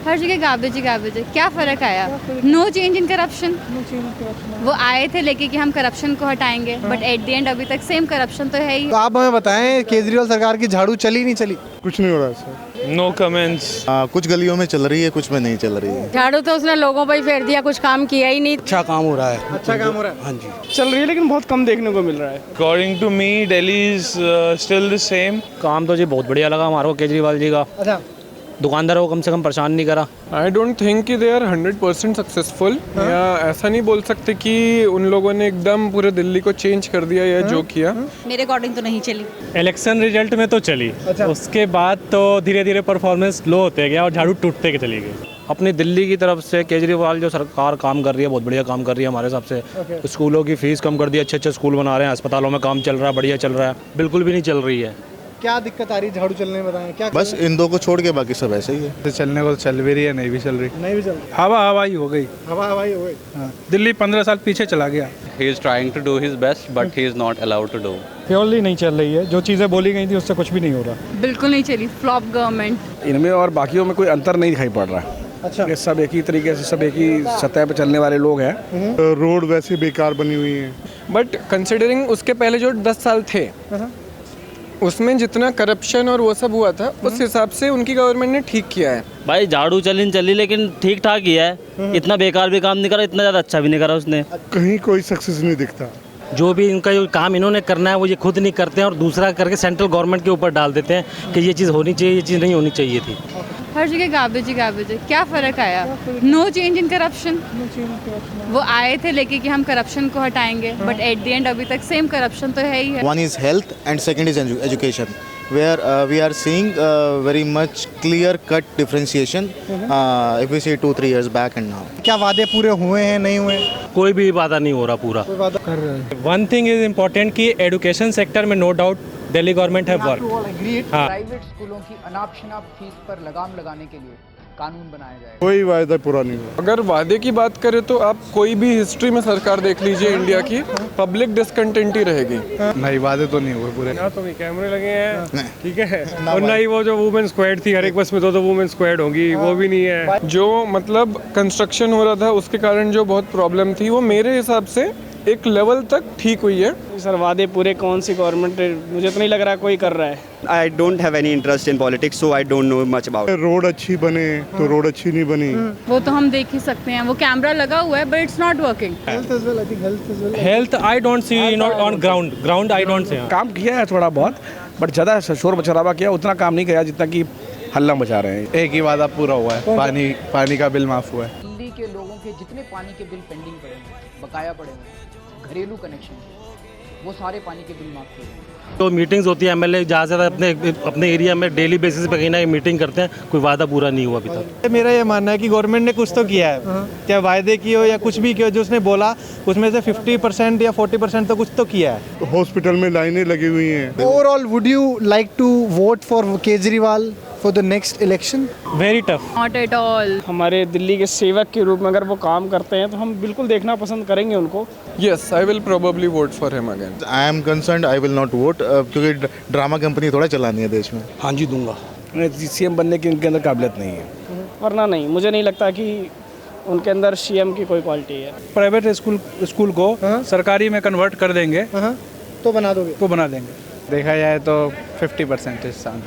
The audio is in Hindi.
हर जगह गार्बेज ही गार्बेज है। क्या फ़र्क आया? No change in corruption. वो आए थे लेके कि हम करप्शन को हटाएंगे, बट एट द एंड अभी तक सेम करप्शन तो है ही। तो आप हमें बताएं, केजरीवाल सरकार की झाड़ू चली नहीं चली? कुछ नहीं हो रहा सर। No comments. कुछ गलियों में चल रही है, कुछ में नहीं चल रही है। झाड़ू तो उसने लोगों पर ही फेर दिया, कुछ काम किया ही नहीं। अच्छा काम हो रहा है। अच्छा काम हो रहा है। हाँ जी, चल रही है लेकिन बहुत कम देखने को मिल रहा है। According to me Delhi is still the same. काम तो जी बहुत बढ़िया लगा हमारे को केजरीवाल जी का। अच्छा, दुकानदारों को कम से कम परेशान नहीं करा। आई डोंट थिंक कि दे आर 100% सक्सेसफुल, या ऐसा नहीं बोल सकते कि उन लोगों ने एकदम पूरे दिल्ली को चेंज कर दिया या जो किया। मेरे अकॉर्डिंग तो नहीं चली। इलेक्शन रिजल्ट में तो चली। अच्छा। उसके बाद तो धीरे धीरे परफॉर्मेंस लो होते गया और झाड़ू टूटते के चली गई। अपनी दिल्ली की तरफ से केजरीवाल जो सरकार काम कर रही है बहुत बढ़िया काम कर रही है हमारे हिसाब से। स्कूलों की फीस कम कर दी, अच्छे अच्छे स्कूल बना रहे हैं, अस्पतालों में काम चल रहा है, बढ़िया चल रहा है। बिल्कुल भी नहीं चल रही है। क्या दिक्कत आ रही है झाड़ू चलने में? बताएं क्या। बस इन दो को छोड़ के बाकी सब ऐसे ही है। चलने को चल भी रही है, नहीं भी चल रही। नहीं भी चल रही। हवा ही हो गई। हवा हवाई हो गई। दिल्ली 15 साल पीछे चला गया। He is trying to do his best, but he is not allowed to do. Purely नहीं चल रही है। जो चीज़ें बोली गई थी उससे कुछ भी नहीं हो रहा। बिल्कुल नहीं चली। Flop government. इनमें और बाकियों में कोई अंतर नहीं दिखाई पड़ रहा है। अच्छा, ये सब एक ही तरीके से, सब एक ही सतह पर चलने वाले लोग हैं। रोड वैसे बेकार बनी हुई है, बट कंसिडरिंग उसके पहले जो 10 साल थे उसमें जितना करप्शन और वो सब हुआ था, उस हिसाब से उनकी गवर्नमेंट ने ठीक किया है। भाई झाड़ू चली लेकिन ठीक ठाक ही है। इतना बेकार भी काम नहीं करा, इतना ज़्यादा अच्छा भी नहीं करा उसने। कहीं कोई सक्सेस नहीं दिखता। जो भी इनका जो काम इन्होंने करना है वो ये खुद नहीं करते हैं और दूसरा करके सेंट्रल गवर्नमेंट के ऊपर डाल देते हैं कि ये चीज़ होनी चाहिए, ये चीज़ नहीं होनी चाहिए थी। हर जगह गार्बेज ही गार्बेज है। क्या फ़र्क आया? No change in corruption. वो आए थे लेके कि हम करप्शन को हटाएंगे, बट एट द एंड अभी तक सेम करप्शन तो है ही है। One is health and second is education, where we are seeing very much clear-cut differentiation if we see 2-3 years back and now. क्या वादे पूरे हुए हैं, नहीं हुए? कोई भी वादा नहीं हो रहा पूरा। वन थिंग इज इम्पोर्टेंट कि एजुकेशन सेक्टर में नो डाउट दिल्ली गवर्नमेंट है वर्क। हाँ, प्राइवेट स्कूलों की अनाप शनाप फीस पर लगाम लगाने के लिए कानून बनाया जाएगा। कोई वायदा पूरा नहीं हुआ। अगर वादे की बात करें तो आप कोई भी हिस्ट्री में सरकार देख लीजिए इंडिया की, पब्लिक डिस्कंटेंट ही रहेगी। नहीं, वादे तो नहीं हुए पूरे। ना तो कैमरे लगे हैं, ठीक है, और ना ही वो जो वुमेन स्क्वाड थी हर एक बस में तो वुमेन स्क्वाड होगी, वो भी नहीं है। जो मतलब कंस्ट्रक्शन हो रहा था उसके कारण जो बहुत प्रॉब्लम थी, वो मेरे हिसाब से एक लेवल तक ठीक हुई है। सर वादे पूरे कौन सी गवर्नमेंट, मुझे तो नहीं लग रहा कोई कर रहा है। I don't have any interest in politics, so I don't know much about. Road अच्छी बने तो रोड अच्छी नहीं बनी। वो तो हम देख ही सकते हैं। वो कैमरा लगा हुआ है but it's not working. Health I don't see not on ground I don't see. काम किया है थोड़ा बहुत, बट ज़्यादा शोर मचरावा किया, उतना काम नहीं किया जितना कि हल्ला मचा रहे हैं। एक ही वादा पूरा हुआ है, पानी का बिल माफ़ हुआ है। दिल्ली के लोगों के जितने पानी के बिल पेंडिंग पड़े हैं, बकाया पड़े हैं, घरेलू कनेक्शन, वो सारे पानी के बिल माफ किए हैं। तो मीटिंग्स होती है, एमएलए ज़्यादा से ज़्यादा अपने एरिया में डेली बेसिस पे कहीं ना कहीं मीटिंग करते हैं, कोई वादा पूरा नहीं हुआ अभी तक। मेरा ये मानना है कि गवर्नमेंट ने कुछ तो किया है, चाहे वायदे किए हो या कुछ भी किया, जो उसने बोला उसमें से 50% या 40% तो कुछ तो किया है। हॉस्पिटल में लाइनें लगी हुई हैं। Overall would you like to vote for Kejriwal for the next election? Very tough. Not at all. हमारे दिल्ली के सेवक के रूप में अगर वो काम करते हैं तो हम बिल्कुल देखना पसंद करेंगे उनको। Yes, I will probably vote for him again. I am concerned I will not vote क्योंकि ड्रामा कंपनी थोड़ा चलानी है देश में। हाँ जी, दूंगा। सीएम बनने की उनके अंदर काबिलियत नहीं है। वरना नहीं, मुझे नहीं लगता कि उनके अंदर सीएम की कोई क्वालिटी है। प्राइवेट स्कूल को सरकारी में कन्वर्ट कर देंगे तो बना दोगे? तो बना देंगे। देखा जाए तो 50% चांस